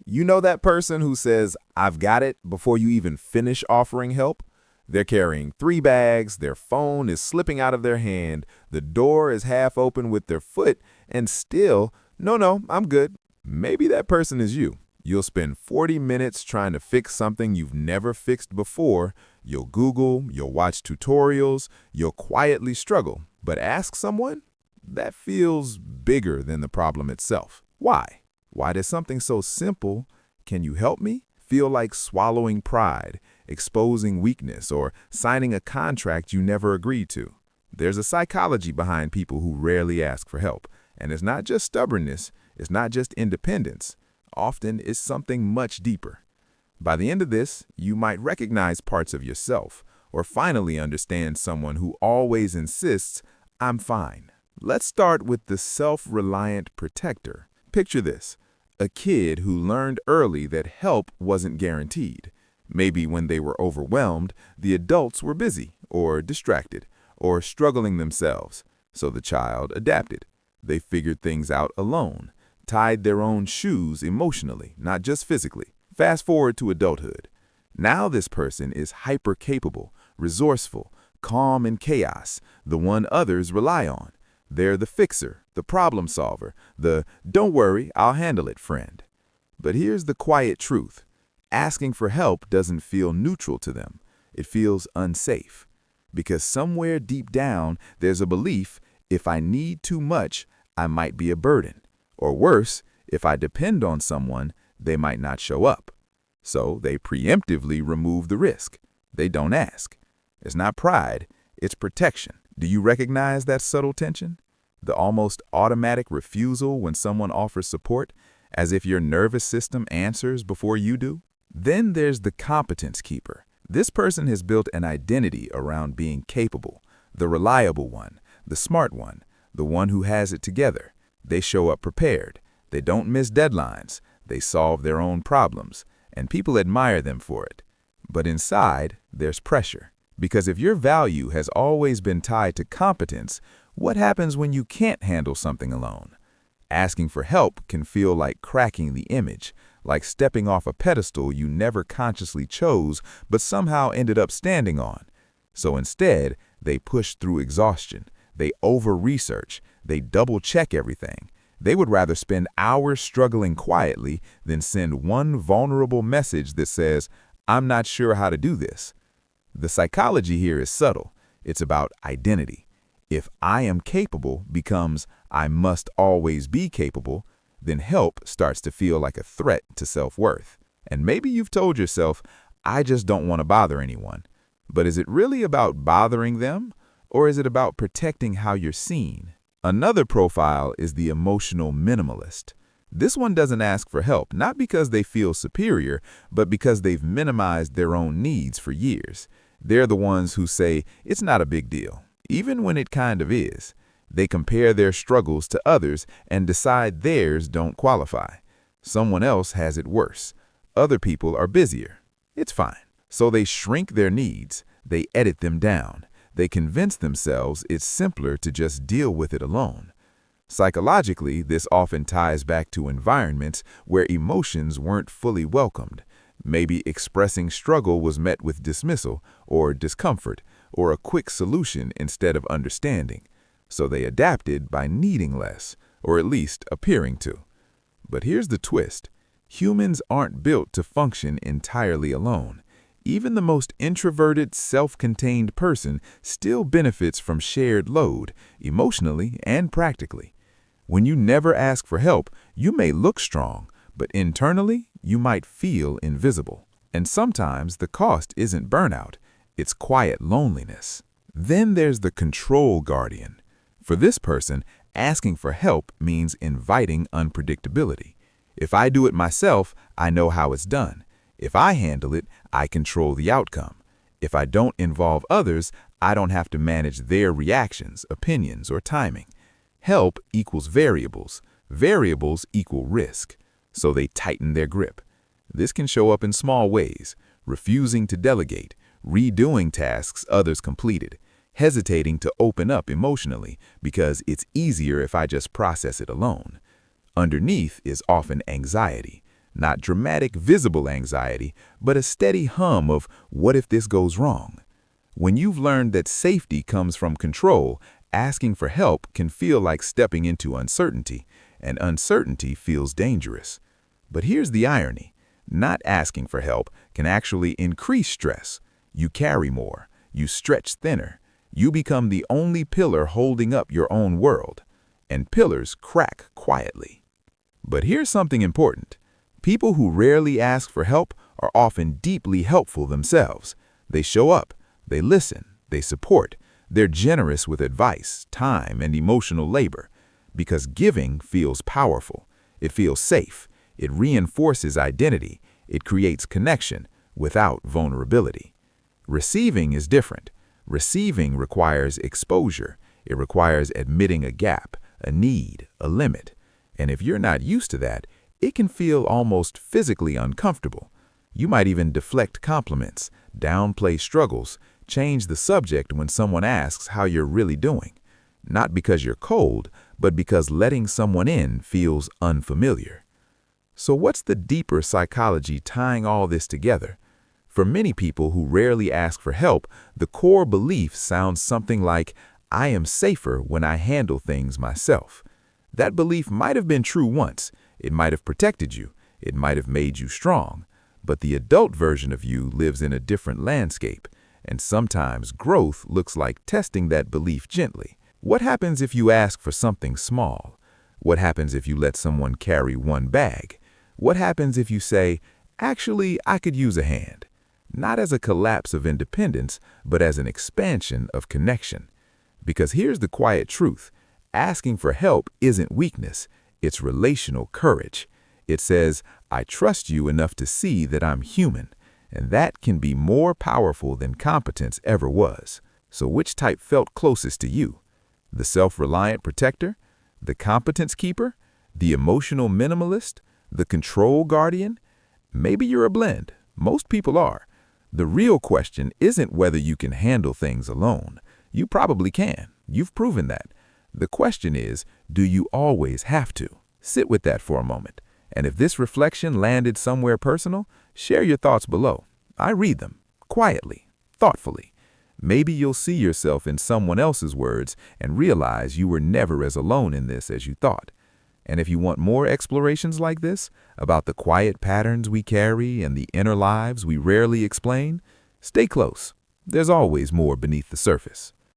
You know that person who says, "I've got it," before you even finish offering help? They're carrying 3 bags, their phone is slipping out of their hand, the door is half open with their foot, and still, "No, I'm good." Maybe that person is you. You'll spend 40 minutes trying to fix something you've never fixed before. You'll Google, you'll watch tutorials, you'll quietly struggle. But ask someone? That feels bigger than the problem itself. Why? Why does something so simple, "Can you help me?" feel like swallowing pride, exposing weakness, or signing a contract you never agreed to? There's a psychology behind people who rarely ask for help. And it's not just stubbornness, it's not just independence. Often it's something much deeper. By the end of this, you might recognize parts of yourself, or finally understand someone who always insists, "I'm fine." Let's start with the self-reliant protector. Picture this: a kid who learned early that help wasn't guaranteed. Maybe when they were overwhelmed, the adults were busy, or distracted, or struggling themselves. So the child adapted. They figured things out alone, tied their own shoes emotionally, not just physically. Fast forward to adulthood. Now this person is hyper-capable, resourceful, calm in chaos, the one others rely on. They're the fixer, the problem solver, the "don't worry, I'll handle it" friend. But here's the quiet truth. Asking for help doesn't feel neutral to them. It feels unsafe. Because somewhere deep down, there's a belief, if I need too much, I might be a burden. Or worse, if I depend on someone, they might not show up. So they preemptively remove the risk. They don't ask. It's not pride, it's protection. Do you recognize that subtle tension? The almost automatic refusal when someone offers support, as if your nervous system answers before you do? Then there's the competence keeper. This person has built an identity around being capable, the reliable one, the smart one, the one who has it together. They show up prepared. They don't miss deadlines. They solve their own problems, and people admire them for it. But inside, there's pressure. Because if your value has always been tied to competence, what happens when you can't handle something alone? Asking for help can feel like cracking the image, like stepping off a pedestal you never consciously chose but somehow ended up standing on. So instead, they push through exhaustion. They over-research. They double-check everything. They would rather spend hours struggling quietly than send one vulnerable message that says, "I'm not sure how to do this." The psychology here is subtle. It's about identity. If "I am capable" becomes "I must always be capable," then help starts to feel like a threat to self-worth. And maybe you've told yourself, "I just don't want to bother anyone." But is it really about bothering them? Or is it about protecting how you're seen? Another profile is the emotional minimalist. This one doesn't ask for help, not because they feel superior, but because they've minimized their own needs for years. They're the ones who say, "It's not a big deal," even when it kind of is. They compare their struggles to others and decide theirs don't qualify. Someone else has it worse. Other people are busier. It's fine. So they shrink their needs. They edit them down. They convince themselves it's simpler to just deal with it alone. Psychologically, this often ties back to environments where emotions weren't fully welcomed. Maybe expressing struggle was met with dismissal or discomfort or a quick solution instead of understanding. So they adapted by needing less, or at least appearing to. But here's the twist. Humans aren't built to function entirely alone. Even the most introverted, self-contained person still benefits from shared load, emotionally and practically. When you never ask for help, you may look strong, but internally, you might feel invisible. And sometimes the cost isn't burnout, it's quiet loneliness. Then there's the control guardian. For this person, asking for help means inviting unpredictability. If I do it myself, I know how it's done. If I handle it, I control the outcome. If I don't involve others, I don't have to manage their reactions, opinions, or timing. Help equals variables. Variables equal risk. So they tighten their grip. This can show up in small ways: refusing to delegate, redoing tasks others completed, hesitating to open up emotionally because it's easier if I just process it alone. Underneath is often anxiety. Not dramatic, visible anxiety, but a steady hum of what if this goes wrong? When you've learned that safety comes from control, asking for help can feel like stepping into uncertainty, and uncertainty feels dangerous. But here's the irony. Not asking for help can actually increase stress. You carry more. You stretch thinner. You become the only pillar holding up your own world. And pillars crack quietly. But here's something important. People who rarely ask for help are often deeply helpful themselves. They show up. They listen. They support. They're generous with advice, time, and emotional labor. Because giving feels powerful. It feels safe. It reinforces identity. It creates connection without vulnerability. Receiving is different. Receiving requires exposure. It requires admitting a gap, a need, a limit. And if you're not used to that, it can feel almost physically uncomfortable. You might even deflect compliments, downplay struggles, change the subject when someone asks how you're really doing. Not because you're cold, but because letting someone in feels unfamiliar. So what's the deeper psychology tying all this together? For many people who rarely ask for help, the core belief sounds something like, I am safer when I handle things myself. That belief might have been true once. It might have protected you. It might have made you strong. But the adult version of you lives in a different landscape. And sometimes growth looks like testing that belief gently. What happens if you ask for something small? What happens if you let someone carry one bag? What happens if you say, actually, I could use a hand? Not as a collapse of independence, but as an expansion of connection. Because here's the quiet truth. Asking for help isn't weakness. It's relational courage. It says, I trust you enough to see that I'm human. And that can be more powerful than competence ever was. So which type felt closest to you? The self-reliant protector? The competence keeper? The emotional minimalist? The control guardian? Maybe you're a blend. Most people are. The real question isn't whether you can handle things alone. You probably can. You've proven that. The question is, do you always have to? Sit with that for a moment. And if this reflection landed somewhere personal, share your thoughts below. I read them, quietly, thoughtfully. Maybe you'll see yourself in someone else's words and realize you were never as alone in this as you thought. And if you want more explorations like this, about the quiet patterns we carry and the inner lives we rarely explain, stay close. There's always more beneath the surface.